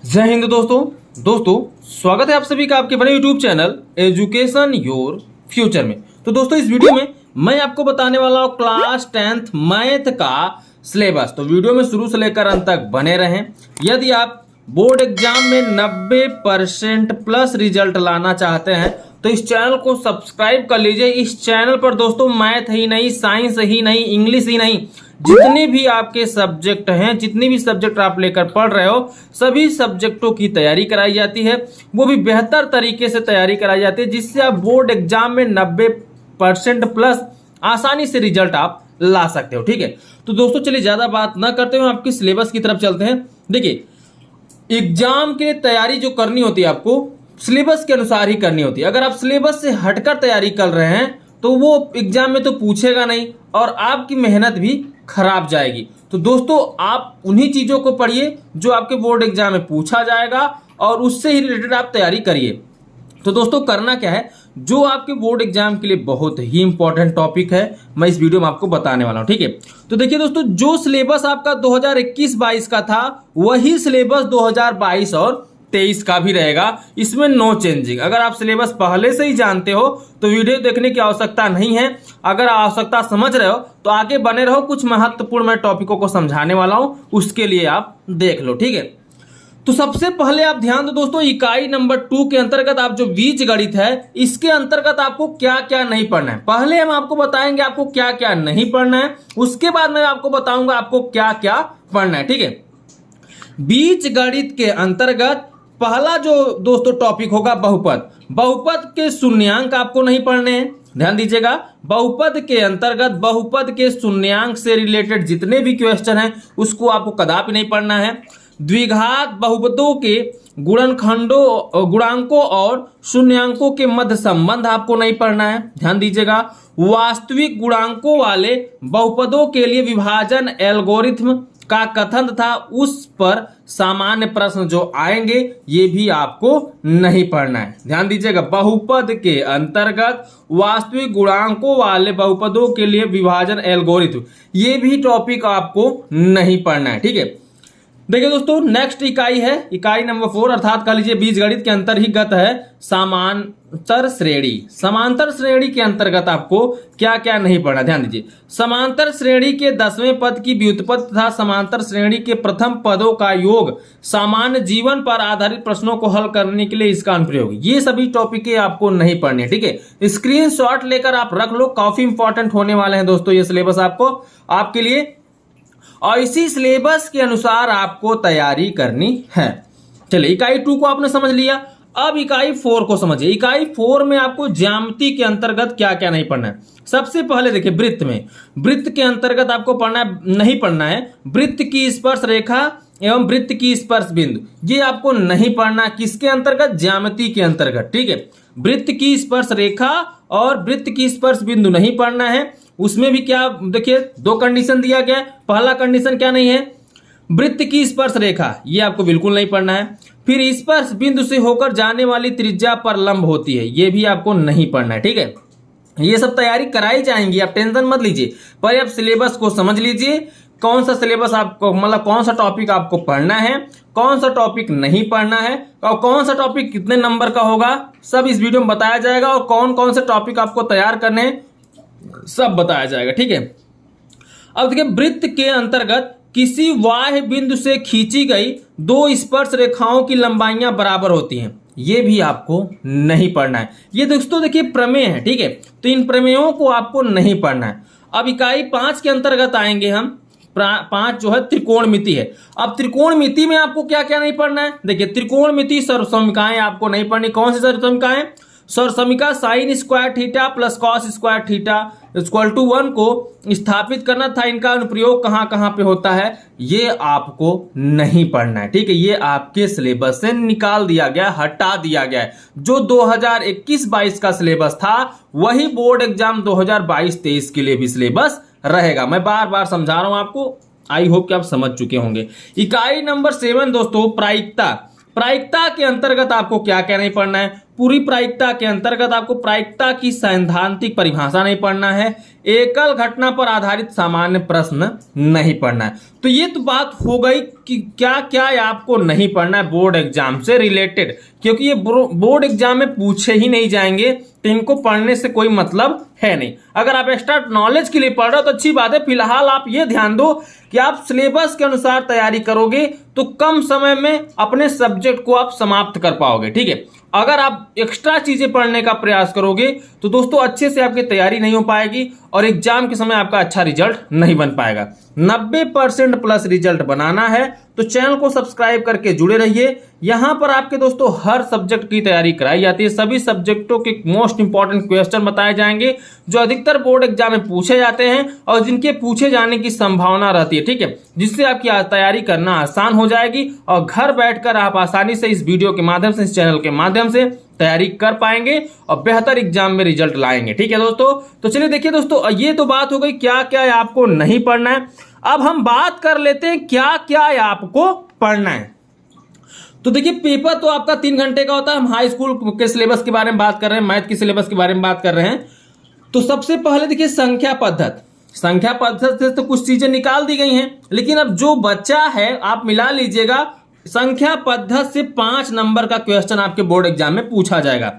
जय हिंद दोस्तों स्वागत है आप सभी का आपके बड़े YouTube channel education your future में। तो दोस्तों इस वीडियो में मैं आपको बताने वाला हूँ क्लास 10th मैथ का सिलेबस। तो वीडियो में शुरू से लेकर अंत तक बने रहें। यदि आप बोर्ड एग्जाम में 90% प्लस रिजल्ट लाना चाहते हैं तो इस चैनल को सब्सक्राइब कर लीजिए। इस चैनल पर दोस्तों मैथ ही नहीं, साइंस ही नहीं, इंग्लिश ही नहीं, जितने भी आपके सब्जेक्ट हैं, जितने भी सब्जेक्ट आप लेकर पढ़ रहे हो, सभी सब्जेक्टों की तैयारी कराई जाती है, वो भी बेहतर तरीके से तैयारी कराई जाती है, जिससे आप बोर्ड एग्जाम में 90% प्लस आसानी से रिजल्ट आप ला सकते हो। ठीक है, तो दोस्तों चलिए ज्यादा बात ना करते हुए आपकी सिलेबस की तरफ चलते हैं। देखिए, एग्जाम के लिए तैयारी जो करनी होती है आपको सिलेबस के अनुसार ही करनी होती है। अगर आप सिलेबस से हटकर तैयारी कर रहे हैं तो वो एग्जाम में तो पूछेगा नहीं और आपकी मेहनत भी खराब जाएगी। तो दोस्तों आप उन्हीं चीजों को पढ़िए जो आपके बोर्ड एग्जाम में पूछा जाएगा और उससे ही रिलेटेड आप तैयारी करिए। तो दोस्तों करना क्या है, जो आपके बोर्ड एग्जाम के लिए बहुत ही इंपॉर्टेंट टॉपिक है मैं इस वीडियो में आपको बताने वाला हूं। ठीक है, तो देखिए दोस्तों, जो सिलेबस आपका 2021-22 का था वही सिलेबस 2022 और 23 का भी रहेगा। इसमें नो चेंजिंग। अगर आप सिलेबस पहले से ही जानते हो तो वीडियो देखने की आवश्यकता नहीं है। अगर आवश्यकता समझ रहे हो तो आगे बने रहो, कुछ महत्वपूर्ण मैं टॉपिकों को समझाने वाला हूं, उसके लिए आप देख लो। ठीक है, तो सबसे पहले आप ध्यान दो दोस्तों, इकाई नंबर 2 के अंतर्गत आप जो बीज गणित है इसके अंतर्गत आपको क्या क्या नहीं पढ़ना है। पहले हम आपको बताएंगे आपको क्या क्या नहीं पढ़ना है, उसके बाद मैं आपको बताऊंगा आपको क्या क्या पढ़ना है। ठीक है, बीज गणित के अंतर्गत पहला जो दोस्तों टॉपिक होगा बहुपद। बहुपद के शून्यांक आपको नहीं पढ़ने हैं, ध्यान दीजिएगा। बहुपद के अंतर्गत बहुपद के शून्यांक से रिलेटेड जितने भी क्वेश्चन हैं उसको आपको कदापि नहीं पढ़ना है। द्विघात बहुपदों के गुणनखंडों, गुणांकों और शून्यांकों के मध्य संबंध आपको नहीं पढ़ना है, ध्यान दीजिएगा। वास्तविक गुणांकों वाले बहुपदों के लिए विभाजन एल्गोरिथम का कथन था, उस पर सामान्य प्रश्न जो आएंगे ये भी आपको नहीं पढ़ना है, ध्यान दीजिएगा। बहुपद के अंतर्गत वास्तविक गुणांकों वाले बहुपदों के लिए विभाजन एल्गोरिथम, ये भी टॉपिक आपको नहीं पढ़ना है। ठीक है, देखिए दोस्तों, नेक्स्ट इकाई है इकाई नंबर 4, अर्थात कह लीजिए बीजगणित के अंतर्गत है समांतर श्रेणी। समांतर श्रेणी के अंतर्गत आपको क्या क्या नहीं पढ़ना, ध्यान दीजिए। समांतर श्रेणी के 10वें पद की व्युत्पत्ति तथा समांतर श्रेणी के प्रथम पदों का योग, सामान्य जीवन पर आधारित प्रश्नों को हल करने के लिए इसका अनुप्रयोग, ये सभी टॉपिक आपको नहीं पढ़ने। ठीक है, स्क्रीनशॉट लेकर आप रख लो, काफी इंपॉर्टेंट होने वाले हैं दोस्तों ये सिलेबस आपको आपके लिए, और इसी सिलेबस के अनुसार आपको तैयारी करनी है। चलिए, इकाई 2 को आपने समझ लिया, अब इकाई 4 को समझिए। इकाई 4 में आपको ज्यामिति के अंतर्गत क्या क्या नहीं पढ़ना है। सबसे पहले देखिए, वृत्त में, वृत्त के अंतर्गत आपको नहीं पढ़ना है वृत्त की स्पर्श रेखा एवं वृत्त की स्पर्श बिंदु, ये आपको नहीं पढ़ना। किसके अंतर्गत? ज्यामिति के अंतर्गत। ठीक है, वृत्त की स्पर्श रेखा और वृत्त की स्पर्श बिंदु नहीं पढ़ना है। उसमें भी क्या देखिए, 2 कंडीशन दिया गया है। पहला कंडीशन क्या नहीं है, वृत्त की स्पर्श रेखा, ये आपको बिल्कुल नहीं पढ़ना है। फिर स्पर्श बिंदु से होकर जाने वाली त्रिज्या पर लंब होती है, ये भी आपको नहीं पढ़ना है। ठीक है, ये सब तैयारी कराई जाएंगी, आप टेंशन मत लीजिए, पर आप सिलेबस को समझ लीजिए, कौन सा सिलेबस आपको, मतलब कौन सा टॉपिक आपको पढ़ना है, कौन सा टॉपिक नहीं पढ़ना है, और कौन सा टॉपिक कितने नंबर का होगा, सब इस वीडियो में बताया जाएगा। और कौन कौन से टॉपिक आपको तैयार करने हैं सब बताया जाएगा। ठीक है, अब देखिए, वृत्त के अंतर्गत किसी बाह्य बिंदु से खींची गई 2 स्पर्श रेखाओं की लंबाइयां बराबर होती हैं, ये भी आपको नहीं पढ़ना है। ये दोस्तों देखिए प्रमेय है। ठीक है, तो इन प्रमेयों को आपको नहीं पढ़ना है। अब इकाई 5 के अंतर्गत आएंगे हम। 5 जो है त्रिकोणमिति है। अब त्रिकोणमिति में आपको क्या क्या नहीं पढ़ना है, देखिए, त्रिकोणमिति सर्वसमीकाएं आपको नहीं पढ़नी। कौन सी सर्वसमीकाएं? सर्वसमीका sine square theta plus cos square theta equal to 1 को स्थापित करना था, इनका अनुप्रयोग कहां कहां पे होता है ये आपको नहीं पढ़ना है। ठीक है, ये आपके सिलेबस से निकाल दिया गया, हटा दिया गया है। जो 2021-22 का सिलेबस था वही बोर्ड एग्जाम 2022-23 के लिए भी सिलेबस रहेगा। मैं बार बार समझा रहा हूं आपको, आई होप कि आप समझ चुके होंगे। इकाई नंबर 7 दोस्तों, प्रायिकता। प्रायिकता के अंतर्गत आपको क्या क्या नहीं पढ़ना है। पूरी प्रायिकता के अंतर्गत आपको प्रायिकता की सैद्धांतिक परिभाषा नहीं पढ़ना है, एकल घटना पर आधारित सामान्य प्रश्न नहीं पढ़ना है। तो ये तो बात हो गई कि क्या क्या आपको नहीं पढ़ना है बोर्ड एग्जाम से रिलेटेड, क्योंकि ये बोर्ड एग्जाम में पूछे ही नहीं जाएंगे तो इनको पढ़ने से कोई मतलब है नहीं। अगर आप एक्स्ट्रा नॉलेज के लिए पढ़ रहे हो तो अच्छी बात है। फिलहाल आप ये ध्यान दो कि आप सिलेबस के अनुसार तैयारी करोगे तो कम समय में अपने सब्जेक्ट को आप समाप्त कर पाओगे, ठीक है। अगर आप एक्स्ट्रा चीजें पढ़ने का प्रयास करोगे तो दोस्तों अच्छे से आपकी तैयारी नहीं हो पाएगी और एग्जाम के समय आपका अच्छा रिजल्ट नहीं बन पाएगा। 90% प्लस रिजल्ट बनाना है तो चैनल को सब्सक्राइब करके जुड़े रहिए। यहां पर आपके दोस्तों हर सब्जेक्ट की तैयारी कराई जाती है। सभी सब्जेक्टों के मोस्ट इंपॉर्टेंट क्वेश्चन बताए जाएंगे जो अधिकतर बोर्ड एग्जाम में पूछे जाते हैं और जिनके पूछे जाने की संभावना रहती है, ठीक है, जिससे आपकी तैयारी करना आसान हो जाएगी और घर बैठकर आप आसानी से इस वीडियो के माध्यम से, इस चैनल के माध्यम से तैयारी कर पाएंगे और बेहतर एग्जाम में रिजल्ट लाएंगे, ठीक है दोस्तों। तो चलिए देखिए दोस्तों, ये तो बात हो गई क्या क्या आपको नहीं पढ़ना है। अब हम बात कर लेते हैं क्या क्या आपको पढ़ना है। तो देखिए पेपर तो आपका 3 घंटे का होता है। हम हाई स्कूल के सिलेबस के बारे में बात कर रहे हैं, मैथ के सिलेबस के बारे में बात कर रहे हैं। तो सबसे पहले देखिए संख्या पद्धति से तो कुछ चीजें निकाल दी गई हैं, लेकिन अब जो बच्चा है आप मिला लीजिएगा। संख्या पद्धति से 5 नंबर का क्वेश्चन आपके बोर्ड एग्जाम में पूछा जाएगा।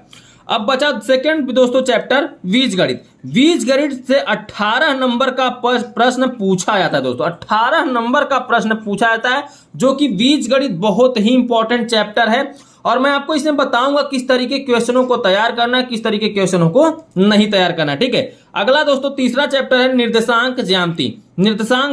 अब बचा सेकंड दोस्तों चैप्टर बीजगणित से 18 नंबर का प्रश्न पूछा जाता है दोस्तों। 18 नंबर का प्रश्न पूछा जाता है जो कि बीजगणित बहुत ही इंपॉर्टेंट चैप्टर है और मैं आपको इसमें बताऊंगा किस तरीके क्वेश्चनों को तैयार करना है, किस तरीके क्वेश्चनों को नहीं तैयार करना, ठीक है। अगला दोस्तों तीसरा चैप्टर है निर्देशांक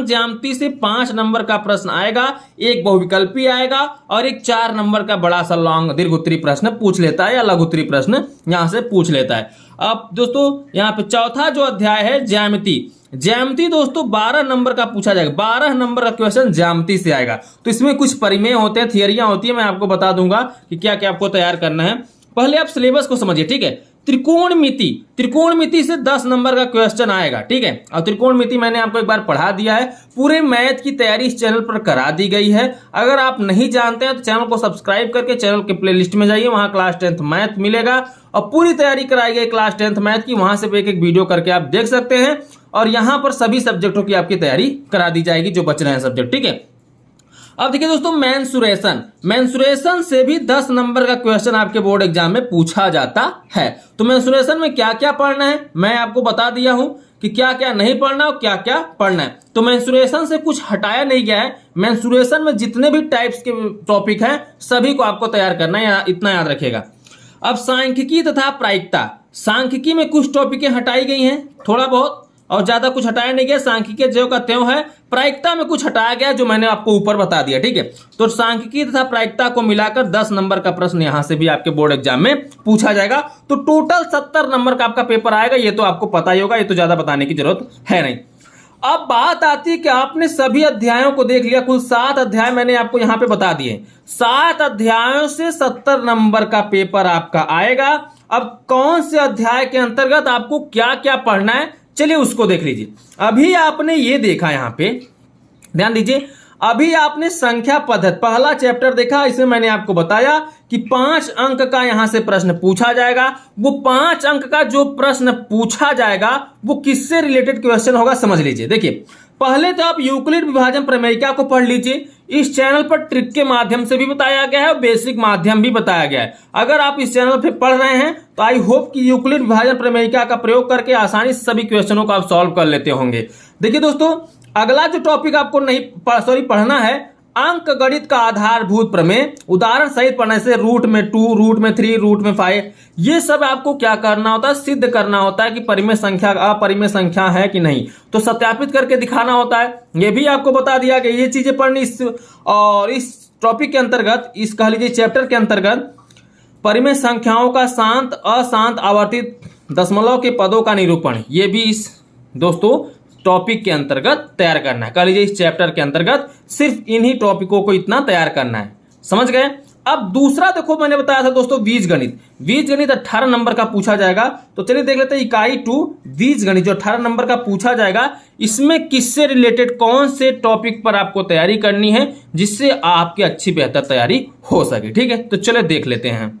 ज्यामिति से 5 नंबर का प्रश्न आएगा। एक बहुविकल्पी आएगा और एक 4 नंबर का बड़ा सा लॉन्ग दीर्घ उत्तरी प्रश्न पूछ लेता है या लघु उत्तरी प्रश्न यहां से पूछ लेता है। अब दोस्तों यहाँ पे चौथा जो अध्याय है ज्यामिति दोस्तों 12 नंबर का पूछा जाएगा। 12 नंबर का क्वेश्चन ज्यामिति से आएगा। तो इसमें कुछ परिमेय होते हैं, थियरियां होती है, मैं आपको बता दूंगा कि क्या क्या आपको तैयार करना है। पहले आप सिलेबस को समझिए, ठीक है। त्रिकोणमिति से 10 नंबर का क्वेश्चन आएगा, ठीक है। और त्रिकोणमिति मैंने आपको एक बार पढ़ा दिया है। पूरे मैथ की तैयारी इस चैनल पर करा दी गई है। अगर आप नहीं जानते हैं तो चैनल को सब्सक्राइब करके चैनल के प्लेलिस्ट में जाइए, वहां क्लास 10th मैथ मिलेगा और पूरी तैयारी कराई गई क्लास 10th मैथ की। वहां से एक एक वीडियो करके आप देख सकते हैं और यहां पर सभी सब्जेक्टों की आपकी तैयारी करा दी जाएगी जो बच रहे हैं सब्जेक्ट, ठीक है। अब देखिए दोस्तों मेंसुरेशन से भी 10 नंबर का क्वेश्चन आपके बोर्ड एग्जाम में पूछा जाता है। तो मेंसुरेशन में क्या क्या पढ़ना है मैं आपको बता दिया हूं कि क्या क्या नहीं पढ़ना और क्या क्या पढ़ना है। तो मेंसुरेशन से कुछ हटाया नहीं गया है। मेंसुरेशन में जितने भी टाइप्स के टॉपिक हैं सभी को आपको तैयार करना है, इतना याद रखिएगा। अब सांख्यिकी तथा प्रायिकता, सांख्यिकी में कुछ टॉपिकें हटाई गई हैं, थोड़ा बहुत, और ज्यादा कुछ हटाया नहीं गया। सांख्यिकी ज्यों का त्यों है। प्रायिकता में कुछ हटाया गया जो मैंने आपको ऊपर बता दिया, ठीक है। तो सांख्यिकी तथा प्रायिकता को मिलाकर 10 नंबर का प्रश्न यहां से भी आपके बोर्ड एग्जाम में पूछा जाएगा। तो टोटल 70 नंबर का आपका पेपर आएगा। ये तो आपको पता ही होगा, ये तो ज्यादा बताने की जरूरत है नहीं। अब बात आती है कि आपने सभी अध्यायों को देख लिया। कुल 7 अध्याय मैंने आपको यहां पे बता दिए। 7 अध्यायों से 70 नंबर का पेपर आपका आएगा। अब कौन से अध्याय के अंतर्गत आपको क्या क्या पढ़ना है, चलिए उसको देख लीजिए। अभी आपने ये देखा, यहां पे ध्यान दीजिए, अभी आपने संख्या पद्धति पहला चैप्टर देखा। इसमें मैंने आपको बताया कि 5 अंक का यहां से प्रश्न पूछा जाएगा। वो 5 अंक का जो प्रश्न पूछा जाएगा वो किससे रिलेटेड क्वेश्चन होगा समझ लीजिए। देखिए पहले तो आप यूक्लिड विभाजन प्रमेयिका को पढ़ लीजिए। इस चैनल पर ट्रिक के माध्यम से भी बताया गया है और बेसिक माध्यम भी बताया गया है। अगर आप इस चैनल पे पढ़ रहे हैं तो आई होप कि यूक्लिड विभाजन प्रमेयिका का प्रयोग करके आसानी से सभी क्वेश्चनों को आप सॉल्व कर लेते होंगे। देखिए दोस्तों अगला जो टॉपिक आपको पढ़ना है, अंक गणित का आधारभूत प्रमेय, उदाहरण सहित पढ़ने से रूट में 2, रूट में 3, रूट में 5, ये सब आपको क्या करना होता है, सिद्ध करना होता है कि परिमेय संख्या अपरिमेय संख्या है कि नहीं, तो सत्यापित करके दिखाना होता है। ये भी आपको बता दिया कि ये चीजें पढ़नी। और इस टॉपिक के अंतर्गत, इस कह लीजिए चैप्टर के अंतर्गत परिमेय संख्याओं का शांत अशांत आवर्तित दशमलव के पदों का निरूपण, ये भी इस दोस्तों टॉपिक के अंतर्गत तैयार करना है। कह लीजिए इस चैप्टर के अंतर्गत सिर्फ इन्हीं टॉपिकों को इतना तैयार करना है, समझ गए। अब दूसरा देखो, मैंने बताया था दोस्तों बीजगणित 18 नंबर का पूछा जाएगा। तो चलिए देख लेते हैं इकाई 2 बीजगणित जो 18 नंबर का पूछा जाएगा, इसमें किससे रिलेटेड कौन से टॉपिक पर आपको तैयारी करनी है जिससे आपकी अच्छी बेहतर तैयारी हो सके, ठीक है। तो चलिए देख लेते हैं।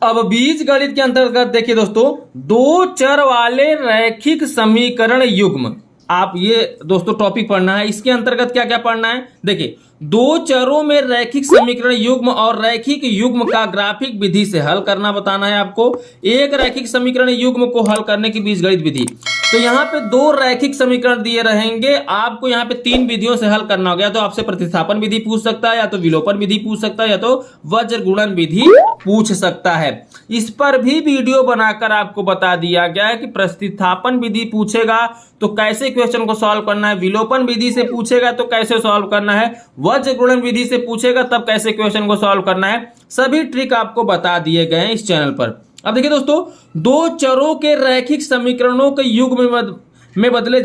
अब बीज गणित के अंतर्गत देखिए दोस्तों, दो चर वाले रैखिक समीकरण युग्म, आप ये दोस्तों टॉपिक पढ़ना है। इसके अंतर्गत क्या क्या पढ़ना है, देखिए दो चरों में रैखिक समीकरण युग्म और रैखिक युग्म का ग्राफिक विधि से हल करना बताना है आपको। एक रैखिक समीकरण युग्म को हल करने की बीजगणित विधि, तो यहाँ पे दो रैखिक समीकरण दिए रहेंगे, आपको यहाँ पे तीन विधियों से हल करना हो गया। तो आपसे प्रतिस्थापन विधि पूछ सकता है, या तो विलोपन विधि पूछ सकता है, या तो वज्र गुणन विधि पूछ सकता है। इस पर भी वीडियो बनाकर आपको बता दिया गया है कि प्रतिस्थापन विधि पूछेगा तो कैसे क्वेश्चन को सॉल्व करना है, विलोपन विधि से पूछेगा तो कैसे सॉल्व करना है, वज्र गुणन विधि से पूछेगा तब कैसे क्वेश्चन को सॉल्व करना है। सभी ट्रिक आपको बता दिए गए हैं इस चैनल पर। अब देखिए दोस्तों, दो चरों के रैखिक समीकरणों के युग्म में बदले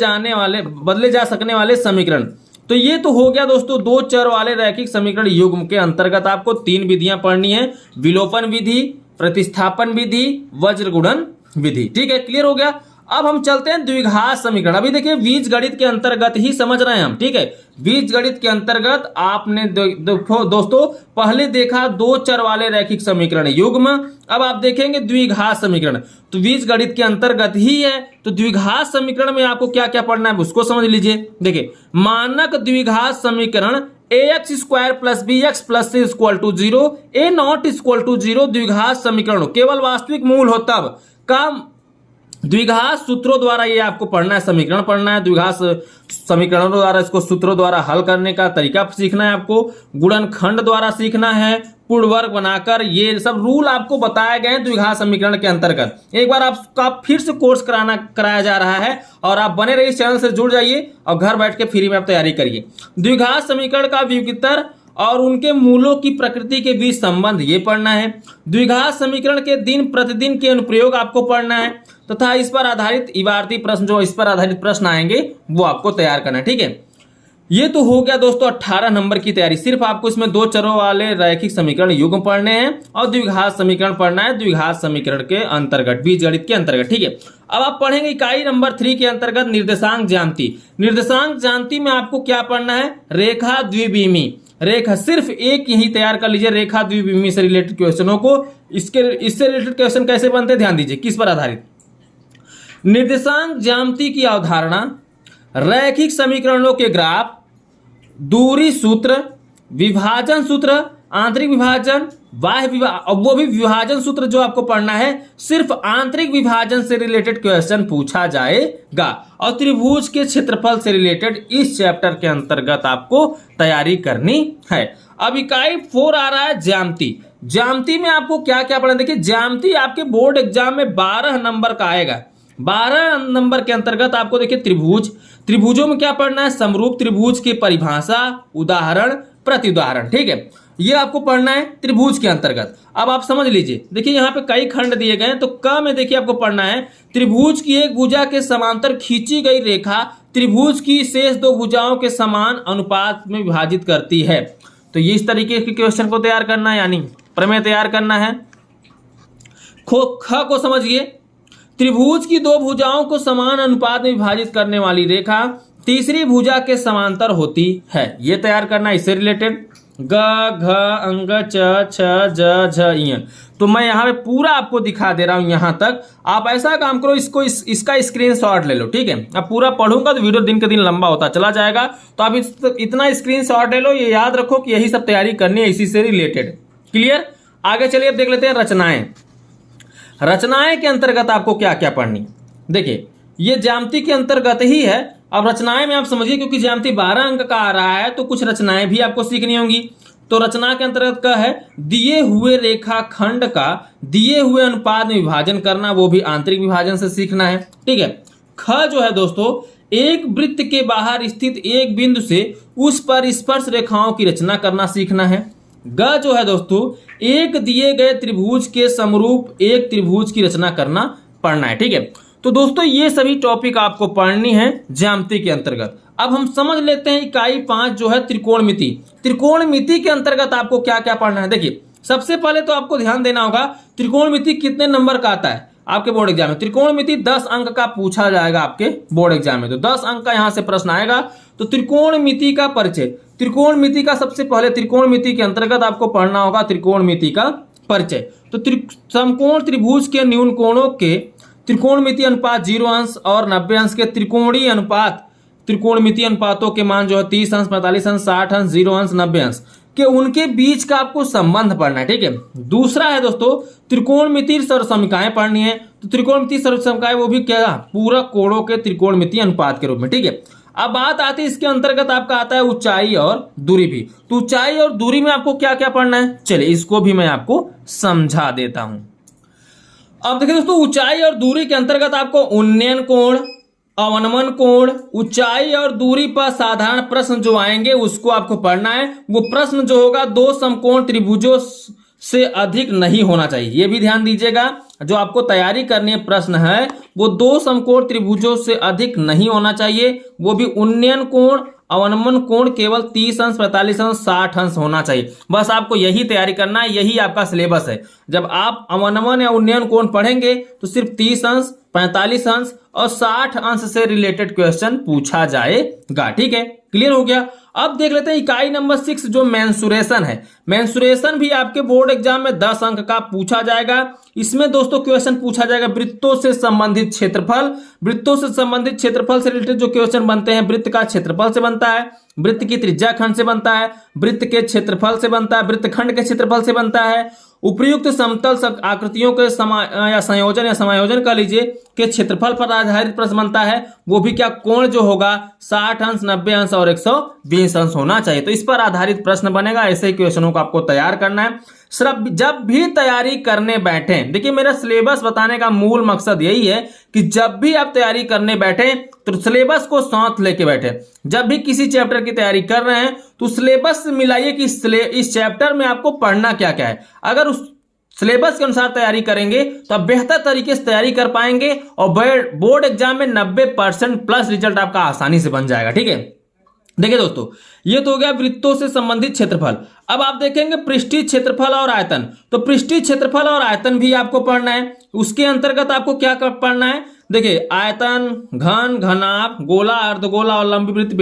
जा सकने वाले समीकरण, तो ये तो हो गया दोस्तों दो चर वाले रैखिक समीकरण युग्म के अंतर्गत आपको तीन विधियां पढ़नी है, विलोपन विधि, प्रतिस्थापन विधि, वज्र गुणन विधि। ठीक है, क्लियर हो गया। अब हम चलते हैं द्विघात समीकरण। अभी देखिए बीज गणित के अंतर्गत ही समझ रहे हैं हम, ठीक है। बीज गणित के अंतर्गत आपने दोस्तों पहले देखा दो चर वाले रैखिक समीकरण युग्म, अब आप देखेंगे द्विघात समीकरण, तो बीज गणित के अंतर्गत ही है। तो द्विघात समीकरण में आपको क्या क्या पढ़ना है उसको समझ लीजिए। देखिए मानक द्विघात समीकरण ax square plus B x plus C equal to 0, A not equal to 0 द्विघात समीकरण केवल वास्तविक मूल हो तब का द्विघात सूत्रों द्वारा ये आपको पढ़ना है, समीकरण पढ़ना है। द्विघात समीकरणों द्वारा इसको सूत्रों द्वारा हल करने का तरीका सीखना है आपको, गुणनखंड द्वारा सीखना है, पूर्ण वर्ग बनाकर, ये सब रूल आपको बताए गए हैं द्विघात समीकरण के अंतर्गत। एक बार आपका फिर से कोर्स कराया जा रहा है और आप बने रहिए, इस चैनल से जुड़ जाइए और घर बैठ के फ्री में आप तैयारी करिए। द्विघात समीकरण का व्युत्तर और उनके मूलों की प्रकृति के बीच संबंध ये पढ़ना है। द्विघात समीकरण के दिन प्रतिदिन के अनुप्रयोग आपको पढ़ना है तथा इस पर आधारित इबारती प्रश्न, जो इस पर आधारित प्रश्न आएंगे वो आपको तैयार करना है। ठीक है, ये तो हो गया दोस्तों 18 नंबर की तैयारी। सिर्फ आपको इसमें दो चरों वाले रैखिक समीकरण युग्म पढ़ने हैं और द्विघात समीकरण पढ़ना है द्विघात समीकरण के अंतर्गत, बीजगणित के अंतर्गत। ठीक है, अब आप पढ़ेंगे इकाई नंबर 3 के अंतर्गत निर्देशांक ज्यामिति। निर्देशांक ज्यामिति में आपको क्या पढ़ना है, रेखा द्विविमी रेखा, सिर्फ एक यही तैयार कर लीजिए रेखा द्विविमी से रिलेटेड क्वेश्चनों को। इससे रिलेटेड क्वेश्चन कैसे बनते हैं ध्यान दीजिए, किस पर आधारित। निर्देशांक ज्यामिति की अवधारणा, रैखिक समीकरणों के ग्राफ, दूरी सूत्र, विभाजन सूत्र, आंतरिक विभाजन, बाह्य विभाजन, वो भी विभाजन सूत्र जो आपको पढ़ना है, सिर्फ आंतरिक विभाजन से रिलेटेड क्वेश्चन पूछा जाएगा और त्रिभुज के क्षेत्रफल से रिलेटेड इस चैप्टर के अंतर्गत आपको तैयारी करनी है। अब इकाई 4 आ रहा है ज्यामिति। ज्यामिति में आपको क्या क्या पढ़ना, देखिए ज्यामिति आपके बोर्ड एग्जाम में 12 नंबर का आएगा। 12 नंबर के अंतर्गत आपको देखिए त्रिभुज, त्रिभुजों में क्या पढ़ना है, समरूप त्रिभुज की परिभाषा, उदाहरण, प्रत्युदाहरण। ठीक है, ये आपको पढ़ना है त्रिभुज के अंतर्गत। अब आप समझ लीजिए, देखिए यहाँ पे कई खंड दिए गए हैं, तो क में देखिए आपको पढ़ना है त्रिभुज की एक भुजा के समांतर खींची गई रेखा त्रिभुज की शेष दो भुजाओं के समान अनुपात में विभाजित करती है। तो ये इस तरीके के क्वेश्चन को तैयार करना है, यानी प्रमेय तैयार करना है। ख को समझिए, त्रिभुज की दो भुजाओं को समान अनुपात में विभाजित करने वाली रेखा तीसरी भुजा के समांतर होती है, ये तैयार करना है इससे रिलेटेड। ग घ अंग च छ ज झ इ। तो मैं यहाँ पे पूरा आपको दिखा दे रहा हूँ यहाँ तक। आप ऐसा काम करो, इसका स्क्रीनशॉट ले लो। ठीक है, अब पूरा पढ़ूंगा तो वीडियो दिन के दिन लंबा होता चला जाएगा, तो आप इतना स्क्रीनशॉट ले लो। ये याद रखो कि यही सब तैयारी करनी है इसी से रिलेटेड। क्लियर, आगे चलिए अब देख लेते हैं रचनाएं। रचनाएं के अंतर्गत आपको क्या क्या पढ़नी, देखिए ये ज्यामिति के अंतर्गत ही है। अब रचनाएं में आप समझिए, क्योंकि ज्यामिति 12 अंक का आ रहा है तो कुछ रचनाएं भी आपको सीखनी होंगी। तो रचना के अंतर्गत क्या है, दिए हुए रेखा खंड का दिए हुए अनुपात में विभाजन करना, वो भी आंतरिक विभाजन से सीखना है। ठीक है, ख जो है दोस्तों, एक वृत्त के बाहर स्थित एक बिंदु से उस पर स्पर्श रेखाओं की रचना करना सीखना है। ग जो है दोस्तों, एक दिए गए त्रिभुज के समरूप एक त्रिभुज की रचना करना पढ़ना है। ठीक है, तो दोस्तों ये सभी टॉपिक आपको पढ़नी है ज्यामिति के अंतर्गत। अब हम समझ लेते हैं इकाई 5 जो है त्रिकोणमिति। त्रिकोणमिति के अंतर्गत आपको क्या क्या पढ़ना है, देखिए सबसे पहले तो आपको ध्यान देना होगा त्रिकोणमिति कितने नंबर का आता है आपके बोर्ड एग्जाम में। त्रिकोणमिति 10 अंक का पूछा जाएगा आपके बोर्ड एग्जाम में, तो 10 अंक का यहां से प्रश्न आएगा। तो त्रिकोणमिति का परिचय, त्रिकोणमिति का सबसे पहले त्रिकोणमिति के अंतर्गत आपको पढ़ना होगा त्रिकोणमिति का परिचय। तो समकोण त्रिभुज के न्यून कोणों के त्रिकोणमितीय अनुपात 0 अंश और 90 अंश के त्रिकोणीय अनुपात त्रिकोणमितीय अनुपातों के मान जो है 30 अंश, 45 अंश, 60 अंश, 0 अंश, 90 अंश के उनके बीच का आपको संबंध पढ़ना है। ठीक है। दूसरा है दोस्तों त्रिकोणमितीय सर्वसमीकाएं पढ़नी है। तो त्रिकोणमितीय सर्वसमीकाएं वो भी क्या, पूरक कोणों के त्रिकोणमितीय अनुपात के रूप में। ठीक है। अब बात आती है इसके अंतर्गत आपका आता है ऊंचाई और दूरी भी। तो ऊंचाई और दूरी में आपको क्या क्या पढ़ना है, चलिए इसको भी मैं आपको समझा देता हूं। अब देखिए दोस्तों, ऊंचाई और दूरी के अंतर्गत आपको उन्नयन कोण, अवनमन कोण, ऊंचाई और दूरी पर साधारण प्रश्न जो आएंगे उसको आपको पढ़ना है। वो प्रश्न जो होगा दो समकोण त्रिभुजों से अधिक नहीं होना चाहिए, ये भी ध्यान दीजिएगा। जो आपको तैयारी करनी है प्रश्न है वो दो समकोण त्रिभुजों से अधिक नहीं होना चाहिए, वो भी उन्नयन कोण, अवनमन कोण केवल 30 अंश, 45 अंश, 60 अंश होना चाहिए। बस आपको यही तैयारी करना है, यही आपका सिलेबस है। जब आप अवनमन या उन्नयन कोण पढ़ेंगे तो सिर्फ 30 अंश, 45 अंश और 60 अंश से रिलेटेड क्वेश्चन पूछा जाएगा। ठीक है, क्लियर हो गया। अब देख लेते हैं इकाई नंबर 6 जो मेंसुरेशन है। मेंसुरेशन भी आपके बोर्ड एग्जाम में 10 अंक का पूछा जाएगा। इसमें दोस्तों क्वेश्चन पूछा जाएगा वृत्तों से संबंधित क्षेत्रफल। वृत्तों से संबंधित क्षेत्रफल से रिलेटेड जो क्वेश्चन बनते हैं, वृत्त का क्षेत्रफल से बनता है, वृत्त की त्रिज्या खंड से बनता है, वृत्त के क्षेत्रफल से बनता है, वृत्त खंड के क्षेत्रफल से बनता है, उपयुक्त समतल आकृतियों के संयोजन या समायोजन कर लीजिए के क्षेत्रफल पर आधारित प्रश्न बनता है। वो भी क्या, कोण जो होगा 60 अंश, 90 अंश और 120 अंश होना चाहिए। तो इस पर आधारित प्रश्न बनेगा। ऐसे ही क्वेश्चनों को आपको तैयार करना है। सिर्फ जब भी तैयारी करने बैठे, देखिए मेरा सिलेबस बताने का मूल मकसद यही है कि जब भी आप तैयारी करने बैठे तो सिलेबस को साथ लेके बैठे। जब भी किसी चैप्टर की तैयारी कर रहे हैं तो सिलेबस से मिलाइए कि इस चैप्टर में आपको पढ़ना क्या क्या है। अगर उस सिलेबस के अनुसार तैयारी करेंगे तो आप बेहतर तरीके से तैयारी कर पाएंगे और बोर्ड एग्जाम में 90% प्लस रिजल्ट आपका आसानी से बन जाएगा। ठीक है। देखिए दोस्तों, ये तो हो गया वृत्तों से संबंधित क्षेत्रफल। अब आप देखेंगे पृष्ठीय क्षेत्रफल और आयतन। तो पृष्ठीय क्षेत्रफल और आयतन भी आपको पढ़ना है। उसके अंतर्गत आपको क्या पढ़ना है, देखिए आयतन, घन, घनाभ, गोला, अर्धगोला और लंबी वृत्त,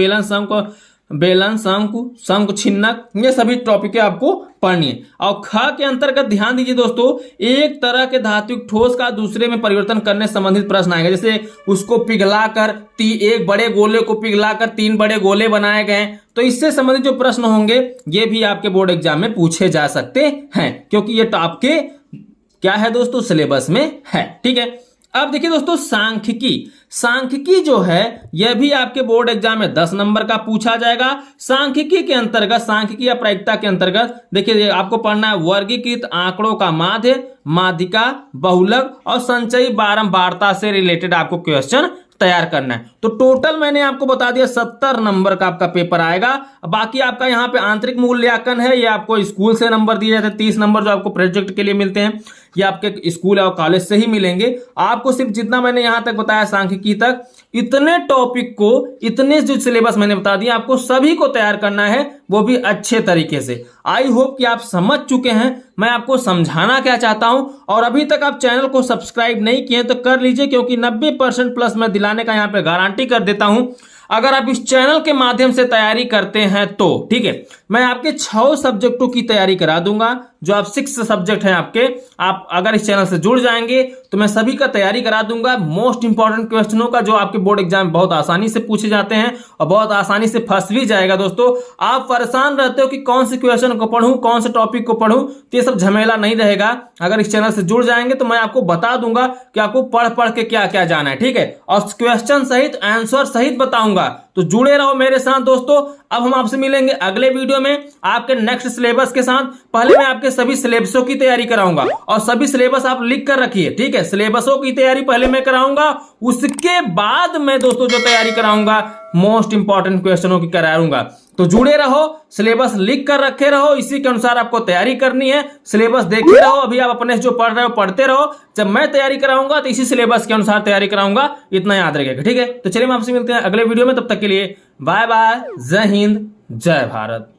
बेलन, शंकु, छिन्नक, ये सभी टॉपिक आपको पढ़नी है। और ख के अंतर्गत ध्यान दीजिए दोस्तों, एक तरह के धात्विक ठोस का दूसरे में परिवर्तन करने संबंधित प्रश्न आएगा। जैसे उसको पिघलाकर एक बड़े गोले को पिघलाकर 3 बड़े गोले बनाए गए, तो इससे संबंधित जो प्रश्न होंगे ये भी आपके बोर्ड एग्जाम में पूछे जा सकते हैं, क्योंकि ये आपके क्या है दोस्तों, सिलेबस में है। ठीक है। अब देखिए दोस्तों, सांख्यिकी जो है यह भी आपके बोर्ड एग्जाम में 10 नंबर का पूछा जाएगा। सांख्यिकी के अंतर्गत, सांख्यिकी या प्रायिकता के अंतर्गत देखिए आपको पढ़ना है वर्गीकृत आंकड़ों का माध्य, माध्यिका, बहुलक और संचयी बारंबारता से रिलेटेड आपको क्वेश्चन तैयार करना है। तो टोटल मैंने आपको बता दिया 70 नंबर का आपका पेपर आएगा। बाकी आपका यहाँ पे आंतरिक मूल्यांकन है, ये आपको स्कूल से नंबर दिए जाते हैं। 30 नंबर जो आपको प्रोजेक्ट के लिए मिलते हैं ये आपके स्कूल और कॉलेज से ही मिलेंगे। आपको सिर्फ जितना मैंने यहाँ तक बताया सांख्यिकी तक, इतने टॉपिक को, इतने जो सिलेबस मैंने बता दिया आपको सभी को तैयार करना है, वो भी अच्छे तरीके से। आई होप कि आप समझ चुके हैं मैं आपको समझाना क्या चाहता हूं। और अभी तक आप चैनल को सब्सक्राइब नहीं किए तो कर लीजिए, क्योंकि 90% प्लस मैं दिलाने का यहाँ पे गारंटी कर देता हूं अगर आप इस चैनल के माध्यम से तैयारी करते हैं तो। ठीक है, मैं आपके 6 सब्जेक्टों की तैयारी करा दूंगा। जो आप 6 सब्जेक्ट हैं आपके, आप अगर इस चैनल से जुड़ जाएंगे तो मैं सभी का तैयारी करा दूंगा। मोस्ट इंपॉर्टेंट क्वेश्चनों का जो आपके बोर्ड एग्जाम बहुत आसानी से पूछे जाते हैं और बहुत आसानी से फंस भी जाएगा। दोस्तों आप परेशान रहते हो कि कौन से क्वेश्चन को पढ़ूं, कौन से टॉपिक को पढ़ूं, तो ये सब झमेला नहीं रहेगा। अगर इस चैनल से जुड़ जाएंगे तो मैं आपको बता दूंगा कि आपको पढ़ पढ़ के क्या क्या जाना है। ठीक है, और क्वेश्चन सहित आंसर सहित बताऊंगा। तो जुड़े रहो मेरे साथ दोस्तों। अब हम आपसे मिलेंगे अगले वीडियो में आपके नेक्स्ट सिलेबस के साथ। पहले मैं आपके सभी सिलेबसों की तैयारी कराऊंगा और सभी सिलेबस आप लिख कर रखिए। ठीक है, सिलेबसों की तैयारी पहले मैं कराऊंगा, उसके बाद मैं दोस्तों जो तैयारी कराऊंगा मोस्ट इंपॉर्टेंट क्वेश्चनों की कराऊंगा। तो जुड़े रहो, सिलेबस लिख कर रखे रहो, इसी के अनुसार आपको तैयारी करनी है। सिलेबस देखे रहो, अभी आप अपने जो पढ़ रहे हो पढ़ते रहो। जब मैं तैयारी कराऊंगा तो इसी सिलेबस के अनुसार तैयारी कराऊंगा, इतना याद रखिएगा। ठीक है, तो चलिए हम आपसे मिलते हैं अगले वीडियो में। तब तक के लिए बाय बाय, जय हिंद, जय भारत।